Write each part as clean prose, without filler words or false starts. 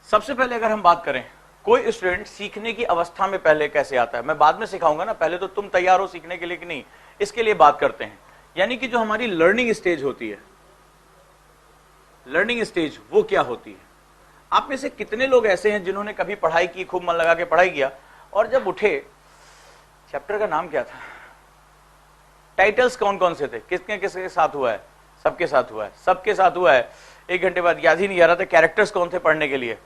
सबसे पहले अगर हम बात करें कोई स्टूडेंट सीखने की अवस्था में पहले कैसे आता है, मैं बाद में सिखाऊंगा ना, पहले तो तुम तैयार हो सीखने के लिए कि नहीं, इसके लिए बात करते हैं। यानी कि जो हमारी लर्निंग स्टेज होती है, लर्निंग स्टेज वो क्या होती है। आप में से कितने लोग ऐसे हैं जिन्होंने कभी पढ़ाई की, खूब मन लगा के पढ़ाई किया, और जब उठे, चैप्टर का नाम क्या था, टाइटल्स कौन कौन से थे, किसके किसके साथ हुआ है, सबके साथ हुआ है, सबके साथ हुआ है, 1 घंटे बाद याद ही नहीं आ रहा था कैरेक्टर्स कौन थे पढ़ने के लिए,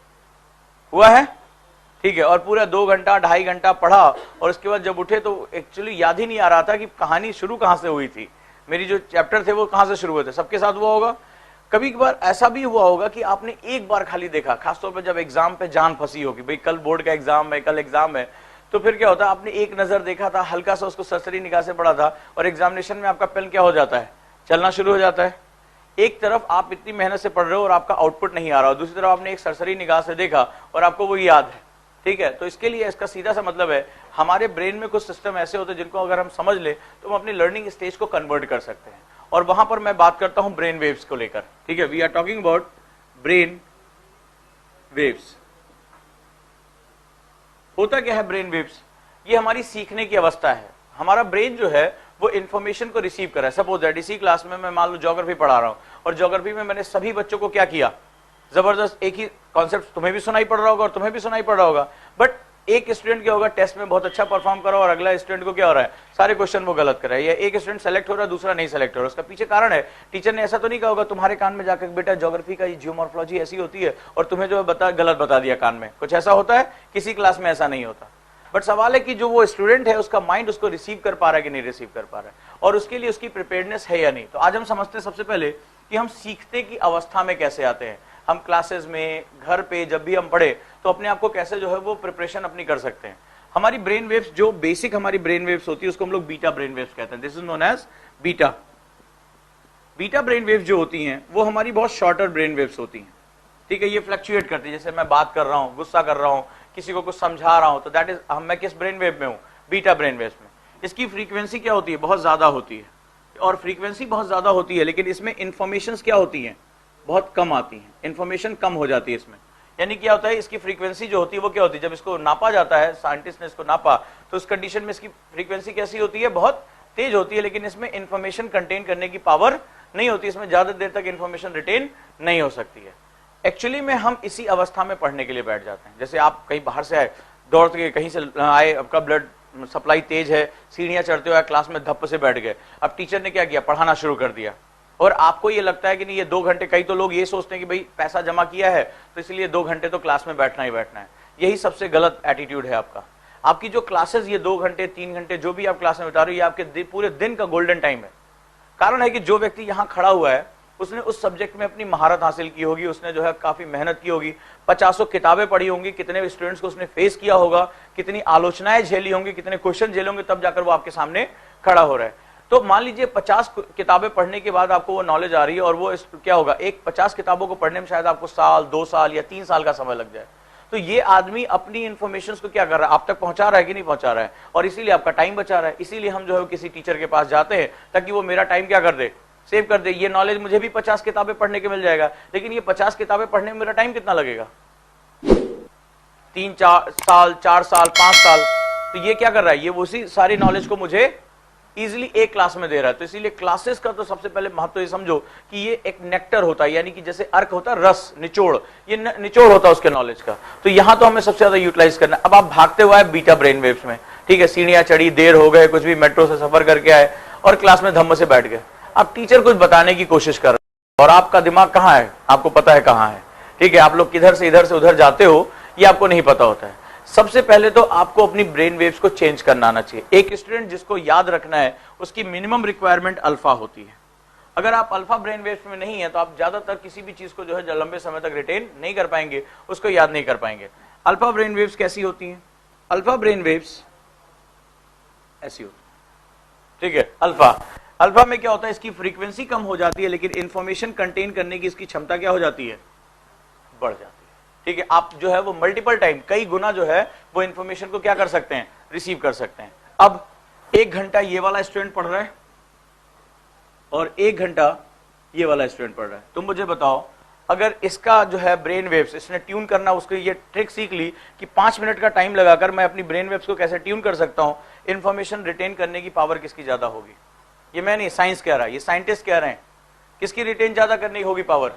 हुआ है, ठीक है, और पूरा 2 घंटा 2.5 घंटा पढ़ा, और उसके बाद जब उठे तो एक्चुअली याद ही नहीं आ रहा था कि कहानी शुरू कहां से हुई थी, मेरी जो चैप्टर थे वो कहां से शुरू हुए थे। सबके साथ हुआ होगा। कभी कभार ऐसा भी हुआ होगा कि आपने एक बार खाली देखा, खासतौर पर जब एग्जाम पे जान फंसी होगी, भाई कल बोर्ड का एग्जाम है, कल एग्जाम है, तो फिर क्या होता है, आपने एक नजर देखा था, हल्का सा उसको सरसरी निगाह से पढ़ा था, और एग्जामिनेशन में आपका पेन क्या हो जाता है, चलना शुरू हो जाता है। एक तरफ आप इतनी मेहनत से पढ़ रहे हो और आपका आउटपुट नहीं आ रहा हो, दूसरी तरफ आपने एक सरसरी निगाह से देखा और आपको वो याद है, ठीक है। तो इसके लिए इसका सीधा सा मतलब है, हमारे ब्रेन में कुछ सिस्टम ऐसे होते हैं जिनको अगर हम समझ ले तो हम अपनी लर्निंग स्टेज को कन्वर्ट कर सकते हैं, और वहां पर मैं बात करता हूं ब्रेन वेव्स को लेकर, ठीक है। We are talking about brain waves. होता क्या है ब्रेन वेव्स, ये हमारी सीखने की अवस्था है। हमारा ब्रेन जो है वो इन्फॉर्मेशन को रिसीव कर रहा है। सपोज दैट इसी क्लास में मैं मान लो ज्योग्राफी पढ़ा रहा हूं, और ज्योग्राफी में मैंने सभी बच्चों को क्या किया, जबरदस्त एक ही कॉन्सेप्ट तुम्हें भी सुनाई पड़ रहा होगा और तुम्हें भी सुनाई पड़ रहा होगा, बट एक स्टूडेंट क्या होगा, टेस्ट में बहुत अच्छा परफॉर्म करो, और अगला स्टूडेंट को क्या हो रहा है, सारे क्वेश्चन वो गलत कर रहा है, या एक स्टूडेंट सेलेक्ट हो रहा है, दूसरा नहीं सेलेक्ट हो रहा है। उसका पीछे कारण है, टीचर ने ऐसा तो नहीं कहा होगा तुम्हारे कान में जाकर, बेटा ज्योग्राफी का जियोमॉर्फोलॉजी ऐसी होती है, और तुम्हें जो है गलत बता दिया कान में। कुछ ऐसा होता है, किसी क्लास में ऐसा नहीं होता। बट सवाल है कि जो वो स्टूडेंट है उसका माइंड उसको रिसीव कर पा रहा है कि नहीं रिसीव कर पा रहा है, और उसके लिए उसकी प्रिपेयर्डनेस है या नहीं। तो आज हम समझते हैं सबसे पहले कि हम सीखने की अवस्था में कैसे आते हैं। हम क्लासेस में, घर पे जब भी हम पढ़े तो अपने आप को कैसे जो है वो प्रिपरेशन अपनी कर सकते हैं। हमारी ब्रेन वेव्स, जो बेसिक हमारी ब्रेन वेव्स होती है उसको हम लोग बीटा ब्रेन वेव्स कहते हैं। This is known as beta. Beta brain waves जो होती हैं वो हमारी बहुत शॉर्टर ब्रेन वेव्स होती हैं, ठीक है। ये फ्लक्चुएट करती है, जैसे मैं बात कर रहा हूं, गुस्सा कर रहा हूं, किसी को कुछ समझा रहा हूं, तो दैट इज, मैं किस ब्रेन वेव में हूं, बीटा ब्रेन वेव्स में। इसकी फ्रीक्वेंसी क्या होती है, बहुत ज्यादा होती है, और फ्रीक्वेंसी बहुत ज्यादा होती है, लेकिन इसमें इंफॉर्मेशन क्या होती है, बहुत कम आती है, इंफॉर्मेशन कम हो जाती है इसमें। यानी क्या होता है, इसकी फ्रीक्वेंसी जो होती है वो क्या होती है, जब इसको नापा जाता है, साइंटिस्ट ने इसको नापा, तो उस कंडीशन में इसकी फ्रीक्वेंसी कैसी होती है, बहुत तेज होती है, लेकिन इसमें इंफॉर्मेशन कंटेन करने की पावर नहीं होती, इसमें ज्यादा देर तक इंफॉर्मेशन रिटेन नहीं हो सकती है। एक्चुअली में हम इसी अवस्था में पढ़ने के लिए बैठ जाते हैं। जैसे आप कहीं बाहर से आए, दौड़ के कहीं से आए, आपका ब्लड सप्लाई तेज है, सीढ़ियां चढ़ते हुए क्लास में धप्प से बैठ गए, अब टीचर ने क्या किया, पढ़ाना शुरू कर दिया, और आपको ये लगता है कि नहीं ये 2 घंटे, कई तो लोग ये सोचते हैं कि भाई पैसा जमा किया है तो इसलिए 2 घंटे तो क्लास में बैठना ही बैठना है। यही सबसे गलत एटीट्यूड है आपका। आपकी जो क्लासेस ये 2 घंटे 3 घंटे जो भी आप क्लास में बिता रहे हो, ये आपके पूरे दिन का गोल्डन टाइम है। कारण है कि जो व्यक्ति यहाँ खड़ा हुआ है उसने उस सब्जेक्ट में अपनी महारत हासिल की होगी, उसने जो है काफी मेहनत की होगी, 50 किताबें पढ़ी होंगी, कितने स्टूडेंट्स को उसने फेस किया होगा, कितनी आलोचनाएं झेली होंगी, कितने क्वेश्चन झेले होंगे, तब जाकर वो आपके सामने खड़ा हो रहा है। तो मान लीजिए 50 किताबें पढ़ने के बाद आपको वो नॉलेज आ रही है, और वो क्या होगा, एक 50 किताबों को पढ़ने में शायद आपको साल, 2 साल या 3 साल का समय लग जाए। तो ये आदमी अपनी इंफॉर्मेशन को क्या कर रहा है, आप तक पहुंचा रहा है कि नहीं पहुंचा रहा है, और इसीलिए आपका टाइम बचा रहा है। इसीलिए हम जो है किसी टीचर के पास जाते हैं ताकि वो मेरा टाइम क्या कर दे, सेव कर दे। ये नॉलेज मुझे भी 50 किताबें पढ़ने के मिल जाएगा, लेकिन ये 50 किताबें पढ़ने में मेरा टाइम कितना लगेगा, 3-4 साल, 4 साल, 5 साल। तो ये क्या कर रहा है, ये उसी सारी नॉलेज को मुझे इजीली एक क्लास में दे रहा है। तो इसीलिए क्लासेस का तो सबसे पहले महत्व ये समझो कि ये एक नेक्टर होता है, यानी कि जैसे अर्क होता है, रस, निचोड़, ये निचोड़ होता है उसके नॉलेज का। तो यहां तो हमें सबसे ज्यादा यूटिलाइज करना है। अब आप भागते हुए आए बीटा ब्रेन वेव्स में, ठीक है, सीढ़ियां चढ़ी, देर हो गए, कुछ भी मेट्रो से सफर करके आए, और क्लास में धम्म से बैठ गए। अब टीचर कुछ बताने की कोशिश कर रहे हैं, और आपका दिमाग कहां है, आपको पता है कहां है, ठीक है। आप लोग किधर से इधर से उधर जाते हो, ये आपको नहीं पता होता है। सबसे पहले तो आपको अपनी ब्रेन वेव्स को चेंज करना आना चाहिए। एक स्टूडेंट जिसको याद रखना है, उसकी मिनिमम रिक्वायरमेंट अल्फा होती है। अगर आप अल्फा ब्रेन वेव्स में नहीं है तो आप ज्यादातर किसी भी चीज को जो है लंबे समय तक रिटेन नहीं कर पाएंगे, उसको याद नहीं कर पाएंगे। अल्फा ब्रेन वेव्स कैसी होती हैं, अल्फा ब्रेन वेव्स ऐसी होती है, ठीक है। अल्फा में क्या होता है, इसकी फ्रीक्वेंसी कम हो जाती है, लेकिन इंफॉर्मेशन कंटेन करने की इसकी क्षमता क्या हो जाती है, बढ़ जाती है, ठीक है। आप जो है वो मल्टीपल टाइम, कई गुना जो है वो इंफॉर्मेशन को क्या कर सकते हैं, रिसीव कर सकते हैं। अब 1 घंटा ये वाला स्टूडेंट पढ़ रहा है और 1 घंटा ये वाला स्टूडेंट पढ़ रहा है। तुम मुझे बताओ, अगर इसका जो है ब्रेन वेव्स इसने ट्यून करना, उसको ये ट्रिक सीख ली कि 5 मिनट का टाइम लगाकर मैं अपनी ब्रेन वेव्स को कैसे ट्यून कर सकता हूं, इंफॉर्मेशन रिटेन करने की पावर किसकी ज्यादा होगी? ये मैं नहीं, साइंस कह रहा है, ये साइंटिस्ट कह रहे हैं। किसकी रिटेन ज्यादा करने की होगी पावर?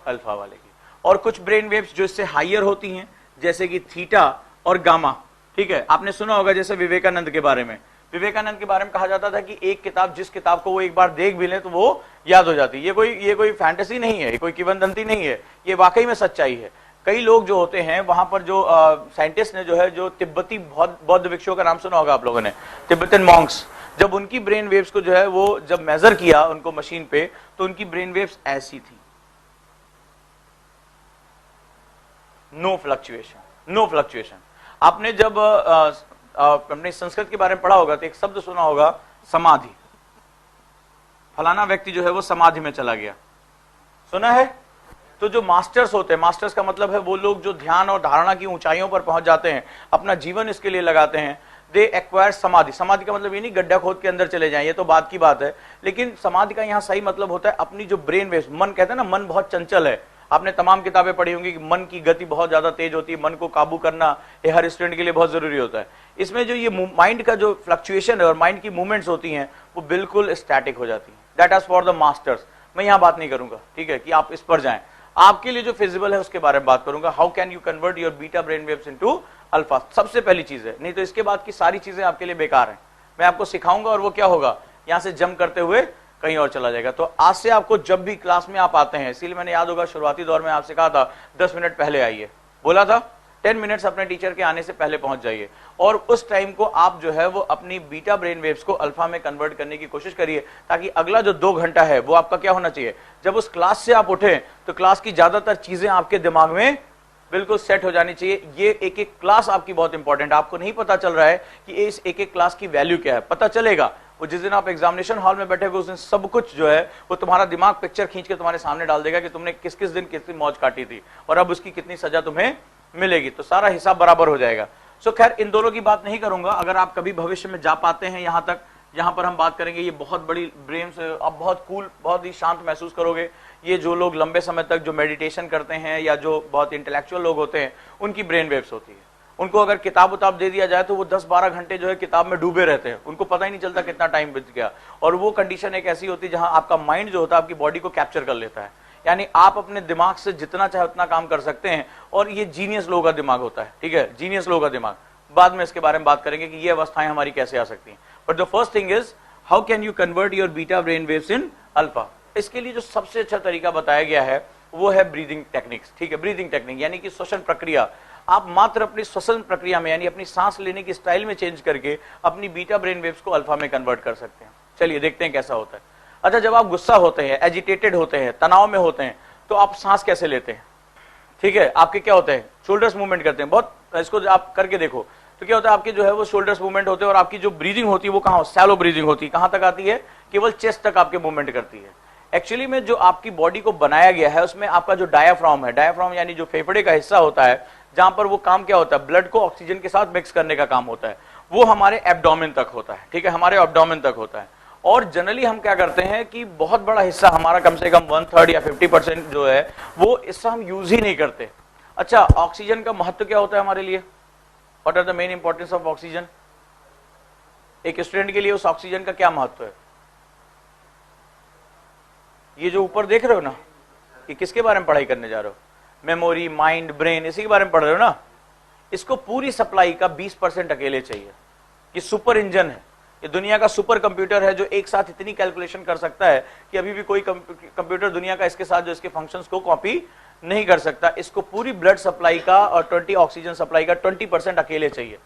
अल्फा वाले की। और कुछ ब्रेन वेव्स जो इससे हायर होती हैं, जैसे कि थीटा और गामा, ठीक है। आपने सुना होगा जैसे विवेकानंद के बारे में, विवेकानंद के बारे में कहा जाता था कि एक किताब, जिस किताब को वो एक बार देख भी लें तो वो याद हो जाती है। ये कोई फैंटेसी नहीं है, ये कोई किंवदंती नहीं है, ये वाकई में सच्चाई है। कई लोग जो होते हैं वहां पर, जो साइंटिस्ट ने जो है, जो तिब्बती बौद्ध भिक्षुओं का नाम सुना होगा आप लोगों ने, तिब्बतन मॉन्क्स, जब उनकी ब्रेन वेव्स को जो है वो जब मेजर किया उनको मशीन पे, तो उनकी ब्रेन वेव्स ऐसी थी, नो फ्लक्चुएशन, नो फ्लक्चुएशन। आपने जब अपने संस्कृत के बारे में पढ़ा होगा तो एक शब्द सुना होगा, समाधि। फलाना व्यक्ति जो है वो समाधि में चला गया, सुना है? तो जो मास्टर्स होते हैं, मास्टर्स का मतलब है वो लोग जो ध्यान और धारणा की ऊंचाइयों पर पहुंच जाते हैं, अपना जीवन इसके लिए लगाते हैं, दे एक्वायर समाधि। समाधि का मतलब ये नहीं गड्ढा खोद के अंदर चले जाएं, ये तो बात की बात है, लेकिन समाधि का यहाँ सही मतलब होता है अपनी जो ब्रेन वेव्स, मन कहते हैं ना, मन बहुत चंचल है। आपने तमाम किताबें पढ़ी होंगी कि मन की गति बहुत ज्यादा तेज होती है, मन को काबू करना ये हर स्टूडेंट के लिए बहुत जरूरी होता है। इसमें जो ये माइंड का जो फ्लक्चुएशन है और माइंड की मूवमेंट्स होती हैं वो बिल्कुल स्टैटिक हो जाती है। That is for the masters. मैं यहाँ बात नहीं करूंगा, ठीक है, कि आप इस पर जाएं। आपके लिए जो फिजिबल है उसके बारे में बात करूंगा, how can you convert your beta brain waves into alpha, सबसे पहली चीज है। नहीं तो इसके बाद की सारी चीजें आपके लिए बेकार हैं। मैं आपको सिखाऊंगा और वो क्या होगा, यहां से जंप करते हुए कहीं और चला जाएगा। तो आज से आपको जब भी क्लास में आप आते हैं, इसीलिए मैंने याद होगा शुरुआती दौर में आपसे कहा था 10 मिनट पहले आइए, बोला था 10 मिनट्स अपने टीचर के आने से पहले पहुंच जाइए, और उस टाइम को आप जो है वो अपनी बीटा ब्रेन वेव्स को अल्फा में कन्वर्ट करने की कोशिश करिए, ताकि अगला जो 2 घंटा है वो आपका क्या होना चाहिए, जब उस क्लास से आप उठे तो क्लास की ज्यादातर चीजें आपके दिमाग में बिल्कुल सेट हो जानी चाहिए। ये एक एक क्लास आपकी बहुत इंपॉर्टेंट है। आपको नहीं पता चल रहा है कि इस एक एक क्लास की वैल्यू क्या है, पता चलेगा वो जिस दिन आप एग्जामिनेशन हॉल में बैठे हुए, उस दिन सब कुछ जो है वो तुम्हारा दिमाग पिक्चर खींच के तुम्हारे सामने डाल देगा कि तुमने किस किस दिन कितनी मौज काटी थी और अब उसकी कितनी सजा तुम्हें मिलेगी, तो सारा हिसाब बराबर हो जाएगा। सो खैर, इन दोनों की बात नहीं करूंगा। अगर आप कभी भविष्य में जा पाते हैं यहां तक, यहां पर हम बात करेंगे, ये बहुत बड़ी ब्रेन से आप बहुत कूल, बहुत ही शांत महसूस करोगे। ये जो लोग लंबे समय तक जो मेडिटेशन करते हैं या जो बहुत इंटेलेक्चुअल लोग होते हैं, उनकी ब्रेन वेव्स होती है। उनको अगर किताब उताब दे दिया जाए तो वो 10-12 घंटे जो है किताब में डूबे रहते हैं, उनको पता ही नहीं चलता कितना टाइम बीत गया। और वो कंडीशन एक ऐसी होती है जहां आपका माइंड जो होता है आपकी बॉडी को कैप्चर कर लेता है, यानी आप अपने दिमाग से जितना चाहे उतना काम कर सकते हैं। और ये जीनियस लोगों का दिमाग होता है, ठीक है, जीनियस लोगों का दिमाग। बाद में इसके बारे में बात करेंगे कि ये अवस्थाएं हमारी कैसे आ सकती हैं। But the first thing is, how can you convert your beta brain waves in alpha. इसके लिए जो सबसे अच्छा तरीका बताया गया है वो है ब्रीदिंग टेक्निक्स, ठीक है, ब्रीदिंग टेक्निक यानी कि श्वसन प्रक्रिया। आप मात्र अपनी श्वसन प्रक्रिया में, यानी अपनी सांस लेने की स्टाइल में चेंज करके अपनी बीटा ब्रेन वेव्स को अल्फा में कन्वर्ट कर सकते हैं। चलिए देखते हैं कैसा होता है। अच्छा, जब आप गुस्सा होते हैं, एजिटेटेड होते हैं, तनाव में होते हैं, तो आप सांस कैसे लेते हैं, ठीक है, आपके क्या होते हैं, शोल्डर्स मूवमेंट करते हैं। बहुत, इसको आप करके देखो तो क्या होता है, आपके जो है वो शोल्डर्स मूवमेंट होते हैं, और आपकी जो ब्रीदिंग होती है वो कहां, शैलो ब्रीदिंग होती है, कहां तक आती है, केवल चेस्ट तक आपके मूवमेंट करती है। एक्चुअली में जो आपकी बॉडी को बनाया गया है उसमें आपका जो डायाफ्राम है, डायाफ्राम यानी जो फेफड़े का हिस्सा होता है, जहां पर वो काम क्या होता है, ब्लड को ऑक्सीजन के साथ मिक्स करने का काम होता है, वो हमारे एब्डोमेन तक होता है, ठीक है, हमारे एब्डोमेन तक होता है। और जनरली हम क्या करते हैं कि बहुत बड़ा हिस्सा हमारा, कम से कम 1/3 या 50% जो है वो हिस्सा हम यूज ही नहीं करते। अच्छा, ऑक्सीजन का महत्व क्या होता है हमारे लिए, what are the main importance of oxygen. एक स्टूडेंट के लिए उस ऑक्सीजन का क्या महत्व है। ये जो ऊपर देख रहे हो ना, ये किसके बारे में पढ़ाई करने जा रहे हो, मेमोरी, माइंड, ब्रेन, इसी के बारे में पढ़ रहे हो ना। इसको पूरी सप्लाई का 20% अकेले चाहिए। ये सुपर इंजन है, ये दुनिया का सुपर कंप्यूटर है जो एक साथ इतनी कैलकुलेशन कर सकता है कि अभी भी कोई कंप्यूटर दुनिया का इसके साथ जो इसके फंक्शंस को कॉपी नहीं कर सकता। इसको पूरी ब्लड सप्लाई का और 20 ऑक्सीजन सप्लाई का 20% अकेले चाहिए,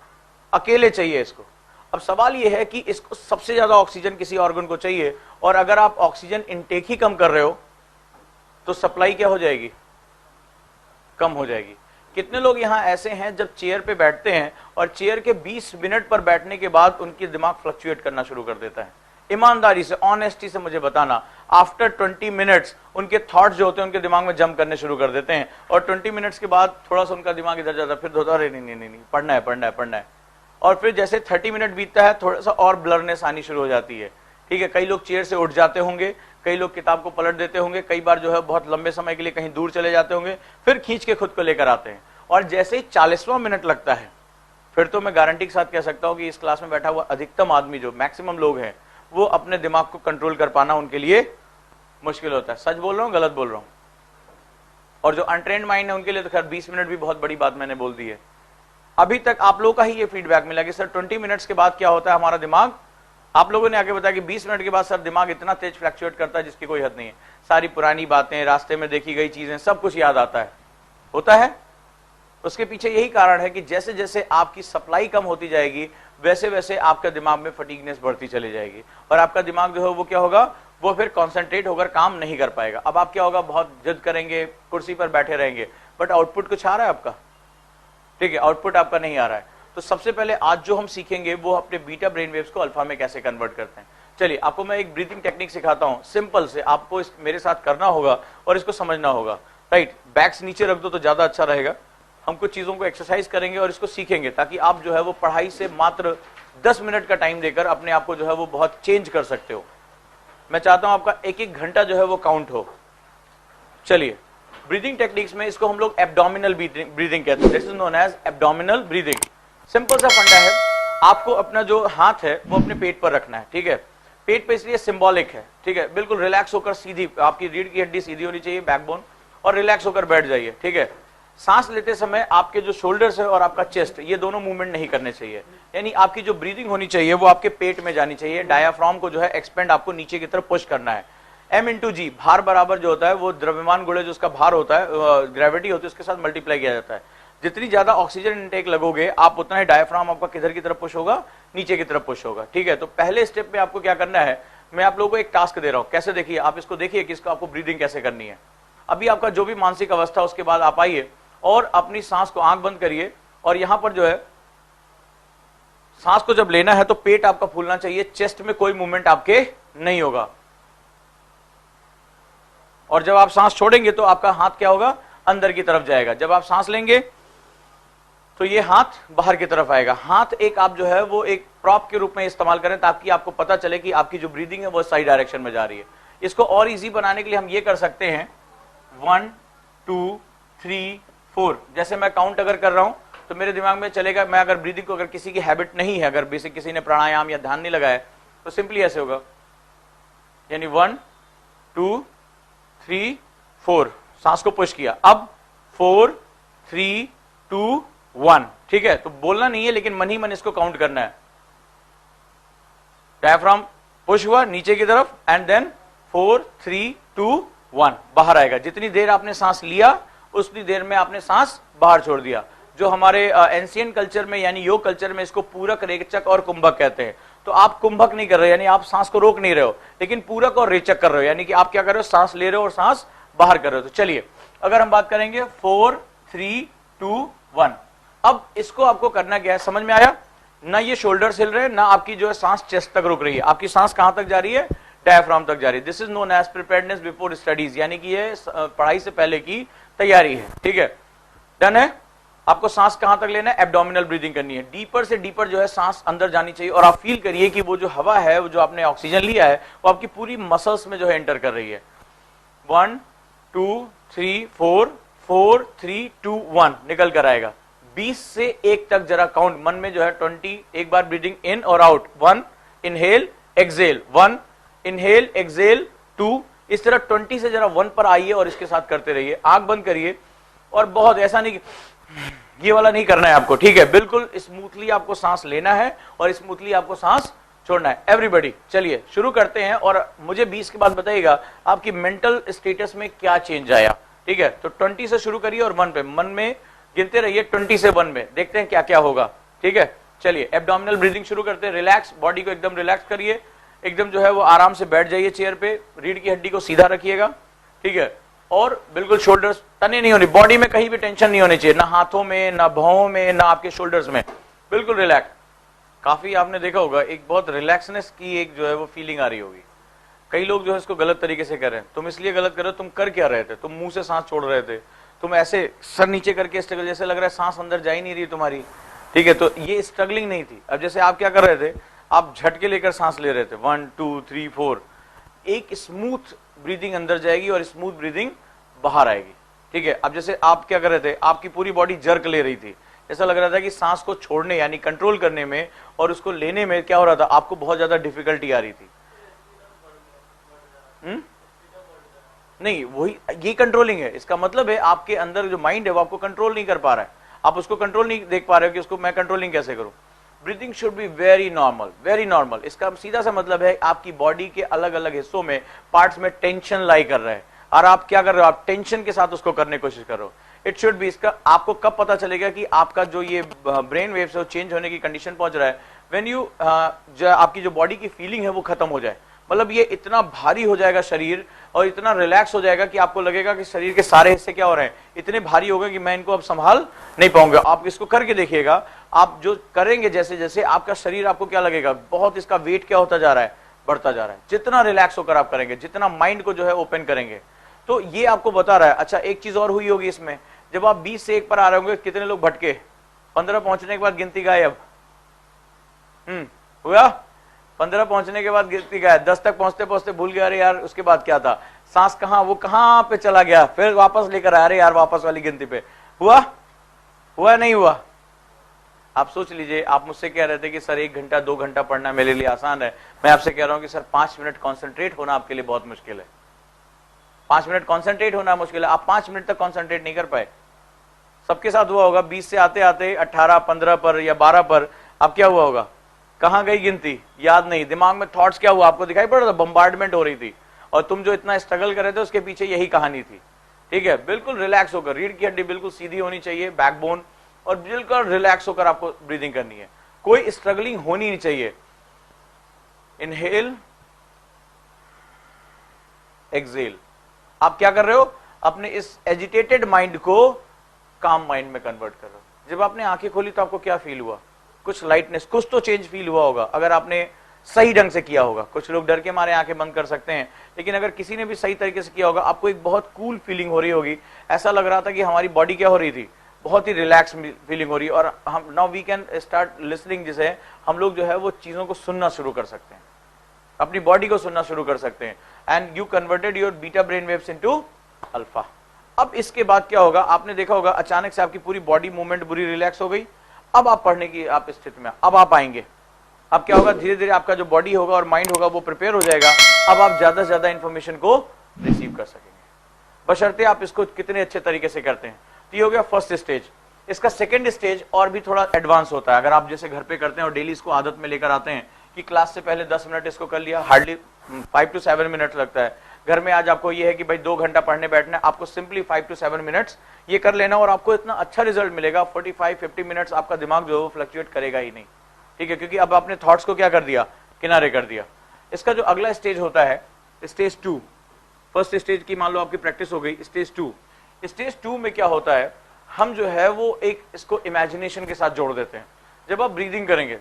अकेले चाहिए इसको। अब सवाल यह है कि इसको सबसे ज्यादा ऑक्सीजन किसी ऑर्गन को चाहिए, और अगर आप ऑक्सीजन इनटेक ही कम कर रहे हो तो सप्लाई क्या हो जाएगी, कम हो जाएगी। कितने लोग यहां ऐसे हैं जब चेयर पे बैठते हैं और चेयर के 20 मिनट पर बैठने के बाद उनकी दिमाग फ्लक्चुएट करना शुरू कर देता है। ईमानदारी से, ऑनेस्टी से मुझे बताना, आफ्टर 20 मिनट्स उनके थॉट्स जो होते हैं उनके दिमाग में जंप करने शुरू कर देते हैं, और 20 मिनट्स के बाद थोड़ा सा उनका दिमाग इधर जाता है, फिर होता है नहीं, पढ़ना है पढ़ना है पढ़ना है। और फिर जैसे 30 मिनट बीतता है थोड़ा सा और ब्लरनेस आनी शुरू हो जाती है, ठीक है। कई लोग चेयर से उठ जाते होंगे, कई लोग किताब को पलट देते होंगे, कई बार जो है बहुत लंबे समय के लिए कहीं दूर चले जाते होंगे, फिर खींच के खुद को लेकर आते हैं, और जैसे ही 40वां मिनट लगता है, फिर तो मैं गारंटी के साथ कह सकता हूं कि इस क्लास में बैठा हुआ अधिकतम आदमी, जो मैक्सिमम लोग हैं, वो अपने दिमाग को कंट्रोल कर पाना उनके लिए मुश्किल होता है। सच बोल रहा हूं, गलत बोल रहा हूं? और जो अनट्रेन्ड माइंड है उनके लिए तो खैर 20 मिनट भी बहुत बड़ी बात मैंने बोल दी है। अभी तक आप लोगों का ही ये फीडबैक मिला कि सर 20 मिनट्स के बाद क्या होता है हमारा दिमाग, आप लोगों ने आगे बताया कि 20 मिनट के बाद सर दिमाग इतना तेज फ्लक्चुएट करता है जिसकी कोई हद नहीं है, सारी पुरानी बातें, रास्ते में देखी गई चीजें, सब कुछ याद आता है, होता है। उसके पीछे यही कारण है कि जैसे जैसे आपकी सप्लाई कम होती जाएगी, वैसे वैसे आपका दिमाग में फटीगनेस बढ़ती चली जाएगी, और आपका दिमाग जो है वो क्या होगा, वो फिर कॉन्सेंट्रेट होकर काम नहीं कर पाएगा। अब आप क्या होगा, बहुत जिद करेंगे, कुर्सी पर बैठे रहेंगे, बट आउटपुट कुछ आ रहा है आपका, ठीक है, आउटपुट आपका नहीं आ रहा है। तो सबसे पहले आज जो हम सीखेंगे वो अपने बीटा ब्रेन वेव्स को अल्फा में कैसे कन्वर्ट करते हैं। चलिए आपको मैं एक ब्रीथिंग टेक्निक सिखाता हूं, सिंपल से, आपको मेरे साथ करना होगा और इसको समझना होगा, राइट। बैक्स नीचे रख दो तो ज्यादा अच्छा रहेगा। हम कुछ चीजों को एक्सरसाइज करेंगे और इसको सीखेंगे, ताकि आप जो है वो पढ़ाई से मात्र 10 मिनट का टाइम देकर अपने आप को जो है वो बहुत चेंज कर सकते हो। मैं चाहता हूं आपका एक एक घंटा जो है वो काउंट हो। चलिए, ब्रीदिंग टेक्निक्स में इसको हम लोग एब्डोमिनल ब्रीदिंग कहते हैं। This is known as abdominal breathing. Simple सा फंडा है, आपको अपना जो हाथ है वो अपने पेट पर रखना है, ठीक है। पेट पे इसलिए सिंबॉलिक है, ठीक है, बिल्कुल रिलैक्स होकर, सीधी आपकी रीढ़ की हड्डी सीधी होनी चाहिए, बैकबोन, और रिलैक्स होकर बैठ जाइए, ठीक है। सांस लेते समय आपके जो शोल्डर्स है और आपका चेस्ट, ये दोनों मूवमेंट नहीं करने चाहिए, यानी आपकी जो ब्रीदिंग होनी चाहिए वो आपके पेट में जानी चाहिए। डायाफ्राम को जो है एक्सपेंड आपको नीचे की तरफ पुश करना है। M×G, भार बराबर जो होता है वो द्रव्यमान गुणे जो उसका भार होता है, ग्रेविटी होती है, उसके साथ मल्टीप्लाई किया जाता है। जितनी ज्यादा ऑक्सीजन इनटेक लगोगे आप, उतना ही डायफ्राम आपका किधर की तरफ पुश होगा, नीचे की तरफ पुश होगा, ठीक है। तो पहले स्टेप में आपको क्या करना है, मैं आप लोगों को एक टास्क दे रहा हूं, कैसे, देखिए आप इसको देखिए कि इसको आपको ब्रीदिंग कैसे करनी है। अभी आपका जो भी मानसिक अवस्था, उसके बाद आप आइए और अपनी सांस को, आंख बंद करिए, और यहां पर जो है सांस को जब लेना है तो पेट आपका फूलना चाहिए, चेस्ट में कोई मूवमेंट आपके नहीं होगा, और जब आप सांस छोड़ेंगे तो आपका हाथ क्या होगा, अंदर की तरफ जाएगा। जब आप सांस लेंगे तो ये हाथ बाहर की तरफ आएगा। हाथ एक आप जो है वो एक प्रॉप के रूप में इस्तेमाल करें, ताकि आपको पता चले कि आपकी जो ब्रीदिंग है वो सही डायरेक्शन में जा रही है। इसको और इजी बनाने के लिए हम ये कर सकते हैं, 1 2 3 4, जैसे मैं काउंट अगर कर रहा हूं तो मेरे दिमाग में चलेगा। मैं अगर ब्रीदिंग को, अगर किसी की हैबिट नहीं है, अगर बेसिक किसी ने प्राणायाम या ध्यान नहीं लगाया, तो सिंपली ऐसे होगा, यानी 1 2 3 4, सांस को पुश किया, अब 4 3 2 1, ठीक है। तो बोलना नहीं है, लेकिन मन ही मन इसको काउंट करना है। डायफ्राम पुश हुआ नीचे की तरफ, एंड देन 4 3 2 1, बाहर आएगा। जितनी देर आपने सांस लिया उतनी देर में आपने सांस बाहर छोड़ दिया। जो हमारे एंशिएंट कल्चर में, यानी योग कल्चर में, इसको पूरक, रेचक और कुंभक कहते हैं। तो आप कुंभक नहीं कर रहे, यानी आप सांस को रोक नहीं रहे हो, लेकिन पूरक और रेचक कर रहे हो, यानी कि आप क्या कर रहे हो, सांस ले रहे हो और सांस बाहर कर रहे हो। तो चलिए, अगर हम बात करेंगे 4 3 2 1, अब इसको आपको करना क्या है, समझ में आया ना? ये शोल्डर्स हिल रहे हैं ना, आपकी जो है सांस चेस्ट तक रुक रही है। आपकी सांस कहां तक जा रही है, डायफ्राम तक जा रही है। This is known as preparedness before studies, यानी कि ये पढ़ाई से पहले की तैयारी है, ठीक है। डन है। आपको सांस कहां तक लेना है, एब्डोमिनल ब्रीदिंग करनी है। डीपर से डीपर जो है सांस अंदर जानी चाहिए, और आप फील करिए कि वो जो हवा है, वो जो आपने ऑक्सीजन लिया है, वो आपकी पूरी मसल्स में जो है एंटर कर रही है। 1 2 3 4 4 3 2 1 निकल कर आएगा। 20 से 1 तक जरा काउंट, मन में जो है 20, एक बार ब्रीदिंग इन और out, 1 inhale exhale, 1 inhale exhale 2, इस तरह 20 से जरा 1 पर आइए और इसके साथ करते रहिए। आंख बंद करिए, और बहुत ऐसा नहीं, ये वाला नहीं करना है आपको, ठीक है। बिल्कुल स्मूथली आपको सांस लेना है और स्मूथली आपको सांस छोड़ना है। एवरीबॉडी, चलिए शुरू करते हैं, और मुझे 20 के बाद बताइएगा आपकी मेंटल स्टेटस में क्या चेंज आया, ठीक है। तो 20 से शुरू करिए और 1 पे, मन में गिनते रहिए 20 से 1 में, देखते हैं क्या क्या होगा, ठीक है। चलिए एब्डोमिनल ब्रीदिंग शुरू करते हैं। रिलैक्स, बॉडी को एकदम रिलैक्स करिए, एकदम जो है वो आराम से बैठ जाइए चेयर पे, रीढ़ की हड्डी को सीधा रखिएगा, ठीक है। और बिल्कुल शोल्डर्स तने नहीं होनी, बॉडी में कहीं भी टेंशन नहीं होनी चाहिए, ना हाथों में, ना भौं में, ना आपके शोल्डर्स में, बिल्कुल रिलैक्स। काफी आपने देखा होगा एक बहुत रिलैक्सनेस की एक जो है वो फीलिंग आ रही होगी। कई लोग जो है इसको गलत तरीके से कर रहे हैं। तुम इसलिए गलत कर रहे हो, तुम कर क्या रहे थे, तुम मुंह से सांस छोड़ रहे थे, तुम ऐसे सर नीचे करके स्ट्रगल, जैसे लग रहा है सांस अंदर जा ही नहीं रही तुम्हारी, ठीक है। तो ये स्ट्रगलिंग नहीं थी। अब जैसे आप क्या कर रहे थे, आप झटके लेकर सांस ले रहे थे, 1 2 3 4, एक स्मूथ ब्रीदिंग अंदर जाएगी और स्मूथ ब्रीदिंग बाहर आएगी। ठीक है, अब जैसे आप क्या कर रहे थे, आपकी पूरी बॉडी जर्क ले रही थी, ऐसा लग रहा था कि सांस को छोड़ने यानी कंट्रोल करने में और उसको लेने में क्या हो रहा था, आपको बहुत ज्यादा डिफिकल्टी आ रही थी। नहीं, वही ये कंट्रोलिंग है। इसका मतलब है आपके अंदर जो माइंड है वो आपको कंट्रोल नहीं कर पा रहा है, आप उसको कंट्रोल नहीं देख पा रहे हो कि उसको मैं कंट्रोलिंग कैसे करूं। Breathing should be very normal, very normal. इसका सीधा सा मतलब है आपकी बॉडी के अलग अलग हिस्सों में, पार्ट्स में टेंशन लाई कर रहा है और आप क्या कर रहे हो, आप टेंशन के साथ उसको करने की कोशिश कर रहे हो। इट शुड बी, इसका आपको कब पता चलेगा कि आपका जो ये ब्रेन वेव्स है वो चेंज होने की कंडीशन पहुंच रहा है, व्हेन यू आपकी जो बॉडी की फीलिंग है वो खत्म हो जाए। मतलब ये इतना भारी हो जाएगा शरीर और इतना रिलैक्स हो जाएगा कि आपको लगेगा कि शरीर के सारे हिस्से क्या हो रहे हैं, इतने भारी हो गए कि मैं इनको अब संभाल नहीं पाऊंगा। आप इसको करके देखिएगा, आप जो करेंगे जैसे जैसे आपका शरीर, आपको क्या लगेगा, बहुत इसका वेट क्या होता जा रहा है, बढ़ता जा रहा है। जितना रिलैक्स होकर आप करेंगे, जितना माइंड को जो है ओपन करेंगे, तो ये आपको बता रहा है। अच्छा, एक चीज और हुई होगी इसमें, जब आप 20 से 1 पर आ रहे होंगे, कितने लोग भटके, 15 पहुंचने के बाद गिनती गायब। हुआ, 15 पहुंचने के बाद गिनती गायब, 10 तक पहुंचते पहुंचते भूल गया, अरे यार उसके बाद क्या था, सांस कहां, वो कहां पे चला गया, फिर वापस लेकर आया, अरे यार वापस वाली गिनती पे। हुआ नहीं हुआ। आप सोच लीजिए, आप मुझसे कह रहे थे कि सर 1 घंटा 2 घंटा पढ़ना मेरे लिए आसान है, मैं आपसे कह रहा हूं कि सर 5 मिनट कॉन्सेंट्रेट होना आपके लिए बहुत मुश्किल है। 5 मिनट कॉन्सेंट्रेट होना मुश्किल है, आप 5 मिनट तक कॉन्सेंट्रेट नहीं कर पाए। सबके साथ हुआ होगा, 20 से आते आते 18, 15 पर या 12 पर अब क्या हुआ होगा, कहां गई गिनती, याद नहीं, दिमाग में थॉट्स क्या हुआ, आपको दिखाई पड़ रहा था, बम्बार्डमेंट हो रही थी, और तुम जो इतना स्ट्रगल कर रहे थे उसके पीछे यही कहानी थी। ठीक है, बिल्कुल रिलैक्स होकर, रीढ़ की हड्डी बिल्कुल सीधी होनी चाहिए, बैकबोन, और बिल्कुल रिलैक्स होकर आपको ब्रीदिंग करनी है, कोई स्ट्रगलिंग होनी नहीं चाहिए। Inhale, exhale. आप क्या कर रहे हो, अपने इस एजिटेटेड माइंड को काम माइंड में कन्वर्ट कर रहे हो। जब आपने आंखें खोली तो आपको क्या फील हुआ, कुछ लाइटनेस, कुछ तो चेंज फील हुआ होगा, अगर आपने सही ढंग से किया होगा। कुछ लोग डर के मारे आंखें बंद कर सकते हैं, लेकिन अगर किसी ने भी सही तरीके से किया होगा, आपको एक बहुत कूल फीलिंग हो रही होगी, ऐसा लग रहा था कि हमारी बॉडी क्या हो रही थी, बहुत ही रिलैक्स फीलिंग हो रही है, और हम now we can start listening, जिसे हम लोग जो है वो चीजों को सुनना शुरू कर सकते हैं, अपनी बॉडी को सुनना शुरू कर सकते हैं। And you converted your beta brain waves into alpha. अब इसके बाद क्या होगा, आपने देखा होगा अचानक से आपकी पूरी बॉडी मूवमेंट पूरी रिलैक्स हो गई। अब आप पढ़ने की आप स्थिति में, अब आप आएंगे, अब क्या होगा, धीरे धीरे आपका जो बॉडी होगा और माइंड होगा वो प्रिपेयर हो जाएगा। अब आप ज्यादा से ज्यादा इंफॉर्मेशन को रिसीव कर सकेंगे, बशर्ते आप इसको कितने अच्छे तरीके से करते हैं। तो ये हो गया फर्स्ट स्टेज। इसका सेकंड स्टेज और भी थोड़ा एडवांस होता है। अगर आप जैसे घर पे करते हैं और डेली इसको आदत में लेकर आते हैं कि क्लास से पहले 10 मिनट इसको कर लिया, हार्डली 5 to 7 मिनट लगता है। घर में आज आपको ये है कि भाई 2 घंटा पढ़ने बैठना है, आपको सिंपली 5 to 7 मिनट्स ये कर लेना, और आपको इतना अच्छा रिजल्ट मिलेगा। 45-50 मिनट्स आपका दिमाग जो है वो फ्लक्चुएट करेगा ही नहीं। ठीक है, क्योंकि अब आपने थॉट्स को क्या कर दिया, किनारे कर दिया। इसका जो अगला स्टेज होता है स्टेज 2। फर्स्ट स्टेज की मान लो आपकी प्रैक्टिस हो गई, स्टेज 2। स्टेज 2 में क्या होता है, हम जो है वो एक इसको इमेजिनेशन के साथ जोड़ देते हैं। जब आप ब्रीदिंग करेंगे,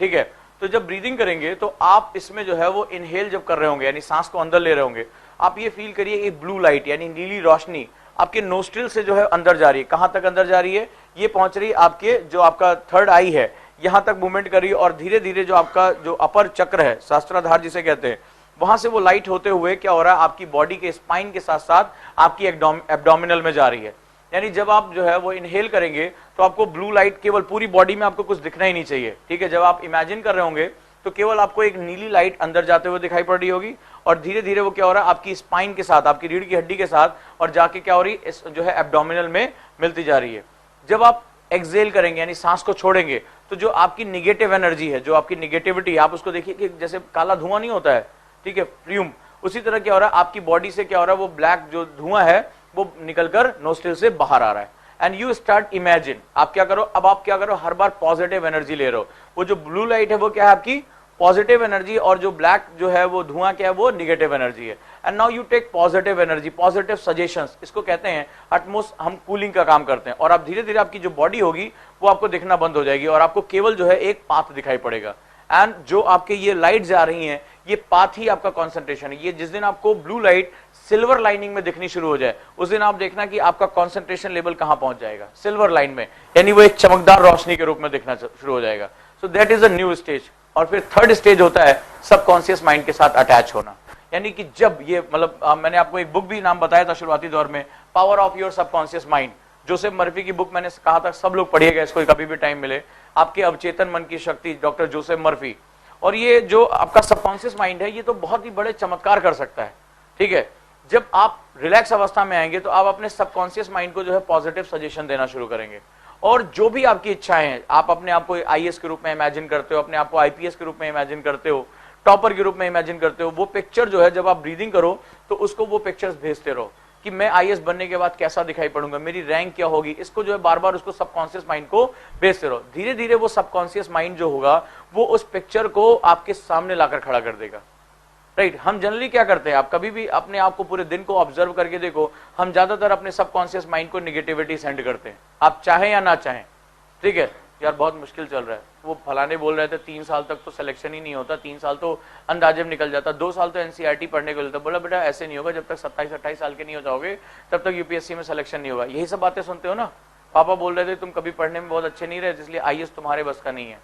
ठीक है, तो जब ब्रीदिंग करेंगे तो आप इसमें जो है वो इनहेल जब कर रहे होंगे, यानी सांस को अंदर ले रहे होंगे, आप ये फील करिए एक ब्लू लाइट यानी नीली रोशनी आपके नोस्ट्रिल से जो है अंदर जा रही है। कहां तक अंदर जा रही है, ये पहुंच रही है आपके जो आपका थर्ड आई है, यहां तक मूवमेंट कर रही है, और धीरे धीरे जो आपका जो अपर चक्र है, सहस्त्राधार जिसे कहते हैं, वहां से वो लाइट होते हुए क्या हो रहा है, आपकी बॉडी के स्पाइन के साथ साथ आपकी एब्डोमिनल में जा रही है। यानी जब आप जो है वो इनहेल करेंगे तो आपको ब्लू लाइट केवल पूरी बॉडी में, आपको कुछ दिखना ही नहीं चाहिए। ठीक है, जब आप इमेजिन कर रहे होंगे तो केवल आपको एक नीली लाइट अंदर जाते हुए दिखाई पड़ रही होगी, और धीरे धीरे वो क्या हो रहा है, आपकी स्पाइन के साथ, आपकी रीढ़ की हड्डी के साथ, और जाके क्या हो रही है, जो है एब्डोमिनल में मिलती जा रही है। जब आप एक्सेल करेंगे यानी सांस को छोड़ेंगे, तो जो आपकी निगेटिव एनर्जी है, जो आपकी निगेटिविटी, आप उसको देखिए कि जैसे काला धुआं नहीं होता है, ठीक है, फ्यूम, उसी तरह क्या हो रहा है, आपकी बॉडी से क्या हो रहा है, वो ब्लैक जो धुआं है वो निकलकर नोस्ट्रिल से बाहर आ रहा है। एंड यू स्टार्ट इमेजिन, आप क्या करो, अब आप क्या करो, हर बार पॉजिटिव एनर्जी ले रहे हो। वो जो ब्लू लाइट है वो क्या है, आपकी पॉजिटिव एनर्जी, और जो ब्लैक जो है वो धुआं क्या है, वो निगेटिव एनर्जी है। And now you take positive energy, positive suggestions, इसको कहते हैं एटमोस्ट, हम कूलिंग का काम करते हैं। और आप धीरे धीरे आपकी जो बॉडी होगी वो आपको दिखना बंद हो जाएगी, और आपको केवल जो है एक पाथ दिखाई पड़ेगा। एंड जो आपके ये लाइट जा रही हैं, ये पाथ ही आपका कंसंट्रेशन है। ये जिस दिन आपको ब्लू लाइट सिल्वर लाइनिंग में दिखनी शुरू हो जाए, उस दिन आप देखना कि आपका कंसंट्रेशन लेवल कहां पहुंच जाएगा, सिल्वर लाइन में, यानी वो एक चमकदार रोशनी के रूप में दिखना शुरू हो जाएगा। So that is a new stage. और फिर थर्ड स्टेज होता है सबकॉन्शियस माइंड के साथ अटैच होना। यानी कि जब ये मतलब मैंने आपको एक बुक भी नाम बताया था शुरुआती दौर में, power of your subconscious mind, Joseph Murphy की बुक, मैंने कहा था सब लोग पढ़िएगा इसको कभी भी टाइम मिले, आपके अवचेतन मन की शक्ति, डॉक्टर जोसेफ मर्फी। और ये जो आपका सबकॉन्शियस माइंड है ये तो बहुत ही बड़े चमत्कार कर सकता है, ठीक है। जब आप रिलैक्स अवस्था में आएंगे तो आप अपने सबकॉन्शियस माइंड को जो है पॉजिटिव सजेशन देना शुरू करेंगे, और जो भी आपकी इच्छाएं हैं, आप अपने आप को आईएएस के रूप में इमेजिन करते हो, अपने आप को आईपीएस के रूप में इमेजिन करते हो, टॉपर के रूप में इमेजिन करते हो, वो पिक्चर जो है जब आप ब्रीदिंग करो तो उसको वो पिक्चर्स भेजते रहो कि मैं आईएएस बनने के बाद कैसा दिखाई पड़ूंगा, मेरी रैंक क्या होगी, इसको जो है बार बार उसको सबकॉन्शियस माइंड को भेजते रहो। धीरे धीरे वो सबकॉन्शियस माइंड जो होगा वो उस पिक्चर को आपके सामने लाकर खड़ा कर देगा, राइट। हम जनरली क्या करते हैं, आप कभी भी अपने आप को पूरे दिन को ऑब्जर्व करके देखो, हम ज्यादातर अपने सबकॉन्शियस माइंड को निगेटिविटी सेंड करते हैं, आप चाहें या ना चाहें, ठीक है। यार बहुत मुश्किल चल रहा है, वो फलाने बोल रहे थे 3 साल तक तो सिलेक्शन ही नहीं होता, 3 साल तो अंदाजे में निकल जाता, 2 साल तो एनसीईआरटी पढ़ने को मिलता। बोला बेटा ऐसे नहीं होगा, जब तक 27-28 साल के नहीं हो जाओगे तब तक यूपीएससी में सिलेक्शन नहीं होगा। यही सब बातें सुनते हो ना, पापा बोल रहे थे तुम कभी पढ़ने में बहुत अच्छे नहीं रहे इसलिए आईएएस तुम्हारे बस का नहीं है,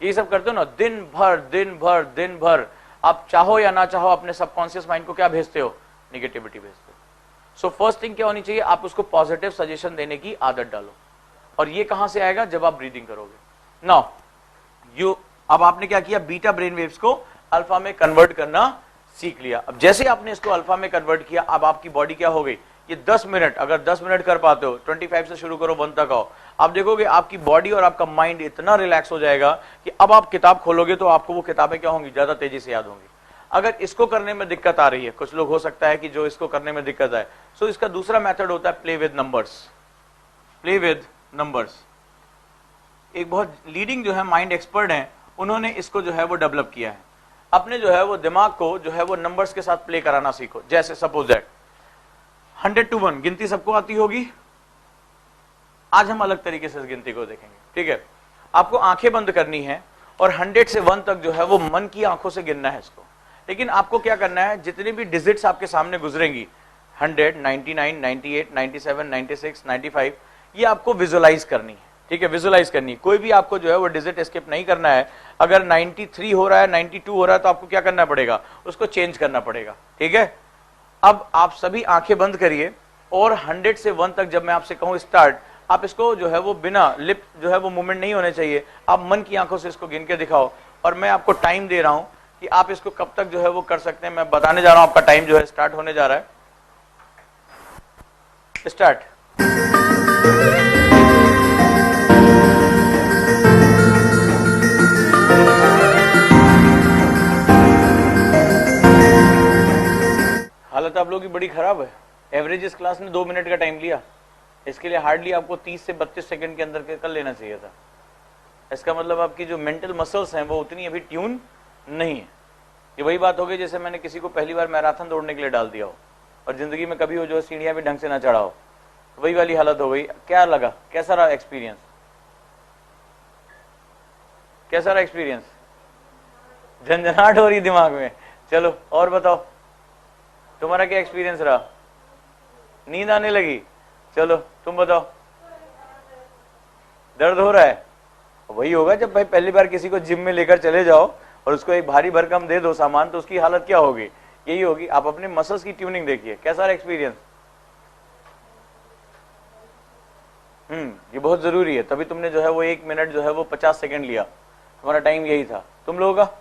यही सब करते हो ना। दिन भर दिन भर दिन भर आप चाहो या ना चाहो अपने सबकॉन्शियस माइंड को क्या भेजते हो, निगेटिविटी भेजते हो। सो फर्स्ट थिंग क्या होनी चाहिए, आप उसको पॉजिटिव सजेशन देने की आदत डालो, और ये कहां से आएगा, जब आप ब्रीदिंग करोगे। नाउ अब आपने क्या किया, बीटा ब्रेन वेव्स को अल्फा में कन्वर्ट करना सीख लिया। अब जैसे आपने इसको अल्फा में कन्वर्ट किया, अब आपकी बॉडी क्या हो गई, ये 10 मिनट, अगर 10 मिनट कर पाते हो, 25 से शुरू करो 1 तक आओ, आप देखोगे आपकी बॉडी और आपका माइंड इतना रिलैक्स हो जाएगा कि अब आप किताब खोलोगे तो आपको वो किताबें क्या होंगी, ज्यादा तेजी से याद होंगी। अगर इसको करने में दिक्कत आ रही है, कुछ लोग हो सकता है कि जो इसको करने में दिक्कत आए, सो इसका दूसरा मेथड होता है play with numbers. Play with numbers एक बहुत लीडिंग जो है माइंड एक्सपर्ट हैं, उन्होंने इसको जो है वो डेवलप किया है। अपने जो है वो दिमाग को जो है वो नंबर्स के साथ प्ले कराना सीखो। जैसे सपोज दैट 100 to 1 गिनती सबको आती होगी, आज हम अलग तरीके से इस गिनती को देखेंगे, ठीक है। आपको आंखें बंद करनी है और 100 से 1 तक जो है वो मन की आंखों से गिनना है इसको। लेकिन आपको क्या करना है, जितनी भी डिजिट्स आपके सामने गुजरेंगी, 100, 99, 98, 97, 96, 95, ये आपको विजुअलाइज करनी है, ठीक है, विजुअलाइज करनी है। कोई भी आपको जो है वो डिजिट स्किप नहीं करना है। अगर 93 हो रहा है, 92 हो रहा है, तो आपको क्या करना पड़ेगा, उसको चेंज करना पड़ेगा, ठीक है। अब आप सभी आंखें बंद करिए और 100 से 1 तक जब मैं आपसे कहूं स्टार्ट, आप इसको जो है वो बिना लिप जो है वो मूवमेंट नहीं होने चाहिए, आप मन की आंखों से इसको गिन के दिखाओ। और मैं आपको टाइम दे रहा हूं कि आप इसको कब तक जो है वो कर सकते हैं, मैं बताने जा रहा हूं। आपका टाइम जो है स्टार्ट होने जा रहा है, स्टार्ट। हालत आप लोगों की बड़ी खराब है। एवरेज इस क्लास ने 2 मिनट का टाइम लिया, इसके लिए हार्डली आपको 30 से 32 सेकंड के अंदर कर लेना चाहिए था। इसका मतलब आपकी जो मेंटल मसल्स हैं वो उतनी अभी ट्यून नहीं है। ये वही बात हो गई जैसे मैंने किसी को पहली बार मैराथन दौड़ने के लिए डाल दिया हो और जिंदगी में कभी वो जो सीढ़ियां भी ढंग से ना चढ़ा हो, वही वाली हालत हो गई। क्या लगा, कैसा रहा एक्सपीरियंस, कैसा रहा एक्सपीरियंस, झंझनाहट हो रही दिमाग में। चलो और बताओ, तुम्हारा क्या एक्सपीरियंस रहा, नींद आने लगी, चलो तुम बताओ, दर्द हो रहा है। वही होगा जब भाई पहली बार किसी को जिम में लेकर चले जाओ और उसको एक भारी भरकम दे दो सामान, तो उसकी हालत क्या होगी, यही होगी। आप अपने मसल्स की ट्यूनिंग देखिए, कैसा रहा एक्सपीरियंस। ये बहुत जरूरी है, तभी तुमने जो है वो 1 मिनट जो है वो 50 सेकंड लिया, तुम्हारा टाइम यही था। तुम लोगों का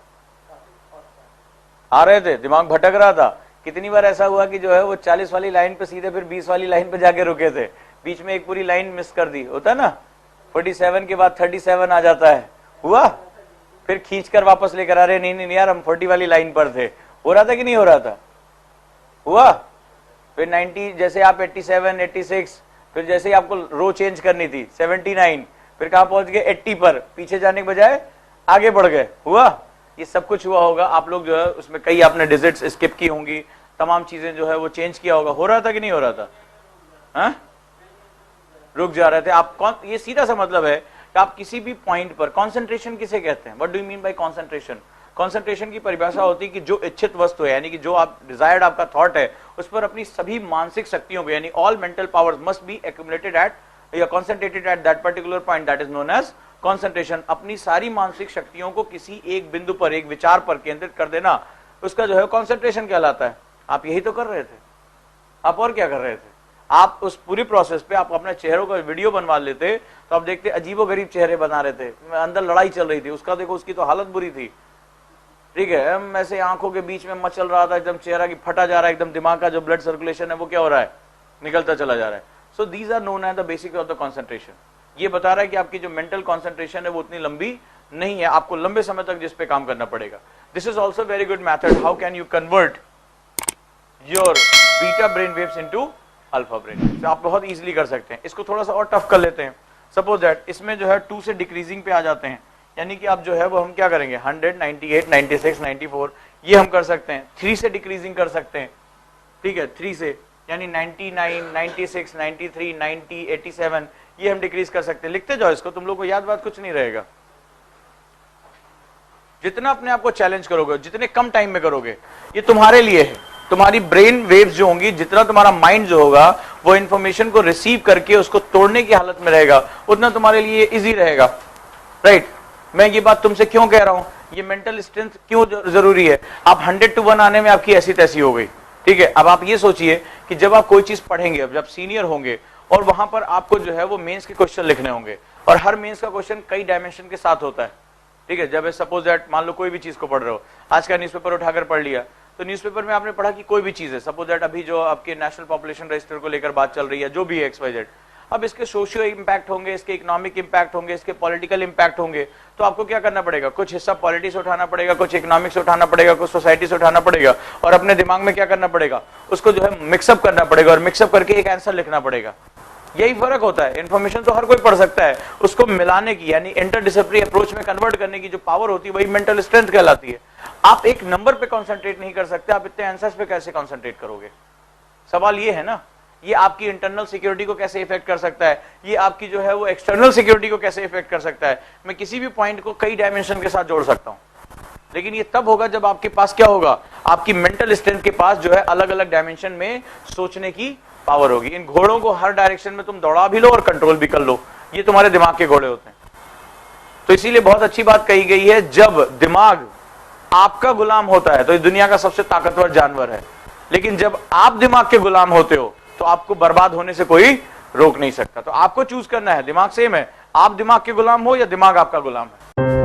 आ रहे थे, दिमाग भटक रहा था। कितनी बार ऐसा हुआ कि जो है वो 40 वाली लाइन पे सीधे फिर 20 वाली लाइन पे जाके रुके थे, बीच में एक पूरी लाइन मिस कर दी, होता है ना। 47 के बाद 37 आ जाता है, हुआ, फिर खींच कर वापस लेकर आ रहे, नहीं नहीं यार हम 40 वाली लाइन पर थे। हो रहा था कि नहीं हो रहा था, हुआ। फिर 90, जैसे आप 87, 86, फिर जैसे ही आपको रो चेंज करनी थी 79, फिर कहां पहुंच गए 80 पर, पीछे जाने के बजाय आगे बढ़ गए, हुआ। ये सब कुछ हुआ होगा। आप लोग जो है उसमें कई आपने डिजिट्स स्किप की होंगी, तमाम चीजें जो है वो चेंज किया होगा। हो रहा था कि नहीं हो रहा था, हा? रुक जा रहे थे आप। कौन, ये सीधा सा मतलब है कि आप किसी भी पॉइंट पर, कंसंट्रेशन किसे कहते हैं, what do you mean by concentration. Concentration की परिभाषा होती है कि जो इच्छित वस्तु है, यानी कि जो आप डिजायर्ड आपका थॉट है, उस पर अपनी सभी मानसिक शक्तियों को, यानी all mental powers must be accumulated at या concentrated at that particular point, that is known as concentration. अपनी सारी मानसिक शक्तियों को किसी एक बिंदु पर, एक विचार पर केंद्रित कर देना, उसका जो है कॉन्सेंट्रेशन कहलाता है। आप यही तो कर रहे थे, आप और क्या कर रहे थे? आप उस पूरी प्रोसेस पे आप अपने चेहरों का वीडियो बनवा लेते तो आप देखते अजीबोगरीब चेहरे बना रहे थे, अंदर लड़ाई चल रही थी, उसका देखो उसकी तो हालत बुरी थी, ठीक है, ऐसे आंखों के बीच में मचल रहा था, एकदम चेहरा की फटा जा रहा है, एकदम दिमाग का जो ब्लड सर्कुलेशन है वो क्या हो रहा है, निकलता चला जा रहा है। So these are known as the basic of the concentration. ये बता रहा है कि आपकी जो मेंटल कॉन्सेंट्रेशन है वो उतनी लंबी नहीं है, आपको लंबे समय तक जिस पे काम करना पड़ेगा। This is also very good method, how can you convert your beta brain waves into alpha brain. आप बहुत इजीली कर सकते हैं। इसको थोड़ा सा और टफ कर लेते हैं। सपोज दैट इसमें जो है 2 से डिक्रीजिंग पे आ जाते हैं, यानी कि आप जो है वो हम क्या करेंगे 100, 98, 96, 94 ये हम कर सकते हैं। 3 से डिक्रीजिंग कर सकते हैं, ठीक है, 3 से यानी 99, 96, 93, 90, 87 ये हम डिक्रीज कर सकते हैं। लिखते जाओ इसको, तुम लोग को याद बात कुछ नहीं रहेगा। जितना अपने आप को चैलेंज करोगे, जितने कम टाइम में करोगे, ये तुम्हारे लिए है। तुम्हारी ब्रेन वेव्स जो होंगी, जितना तुम्हारा माइंड जो होगा वो इंफॉर्मेशन को रिसीव करके उसको तोड़ने की हालत में रहेगा, उतना तुम्हारे लिए इजी रहेगा, राइट। मैं ये बात तुमसे क्यों कह रहा हूं, ये मेंटल स्ट्रेंथ क्यों जरूरी है। आप 100 to 1 आने में आपकी ऐसी तैसी हो गई, ठीक है। अब आप ये सोचिए कि जब आप कोई चीज पढ़ेंगे, अब जब सीनियर होंगे और वहां पर आपको जो है वो मेंस के क्वेश्चन लिखने होंगे, और हर मेंस का क्वेश्चन कई डायमेंशन के साथ होता है, ठीक है। जब सपोज दैट मान लो कोई भी चीज को पढ़ रहे हो, आज का न्यूज़पेपर उठाकर पढ़ लिया, तो न्यूज़पेपर में आपने पढ़ा कि कोई भी चीज है, सपोज दैट अभी जो आपके नेशनल पॉपुलेशन रजिस्टर को लेकर बात चल रही है, जो भी है XYZ, अब इसके सोशियो इंपैक्ट होंगे, इसके इकोनॉमिक इंपैक्ट होंगे, इसके पॉलिटिकल इंपैक्ट होंगे, तो आपको क्या करना पड़ेगा, कुछ हिस्सा पॉलिटिक्स से उठाना पड़ेगा, कुछ इकोनॉमिक्स से उठाना पड़ेगा, कुछ सोसाइटी से उठाना पड़ेगा, और अपने दिमाग में क्या करना पड़ेगा, उसको जो है मिक्सअप करना पड़ेगा, और मिक्सअप करके एक आंसर लिखना पड़ेगा। यही फर्क होता है। इन्फॉर्मेशन तो हर कोई पढ़ सकता है, उसको मिलाने की यानी इंटरडिसिप्लिनरी अप्रोच में कन्वर्ट करने की जो पावर होती है वही मेंटल स्ट्रेंथ कहलाती है। आप एक नंबर पे कंसंट्रेट नहीं कर सकते, आप इतने आंसर्स पे कैसे कंसंट्रेट करोगे? सवाल ये है ना। ये आपकी इंटरनल सिक्योरिटी को कैसे इफेक्ट कर सकता है, ये आपकी जो है वो एक्सटर्नल सिक्योरिटी को कैसे इफेक्ट कर सकता है। मैं किसी भी पॉइंट को कई डायमेंशन के साथ जोड़ सकता हूं, लेकिन ये तब होगा जब आपके पास क्या होगा, आपकी मेंटल स्ट्रेंथ के पास जो है अलग अलग डायमेंशन में सोचने की पावर होगी। इन घोड़ों को हर डायरेक्शन में तुम दौड़ा भी लो और कंट्रोल भी कर लो, ये तुम्हारे दिमाग के घोड़े होते हैं। तो इसीलिए बहुत अच्छी बात कही गई है, जब दिमाग आपका गुलाम होता है तो इस दुनिया का सबसे ताकतवर जानवर है, लेकिन जब आप दिमाग के गुलाम होते हो तो आपको बर्बाद होने से कोई रोक नहीं सकता। तो आपको चूज करना है, दिमाग सेम है, आप दिमाग के गुलाम हो या दिमाग आपका गुलाम है।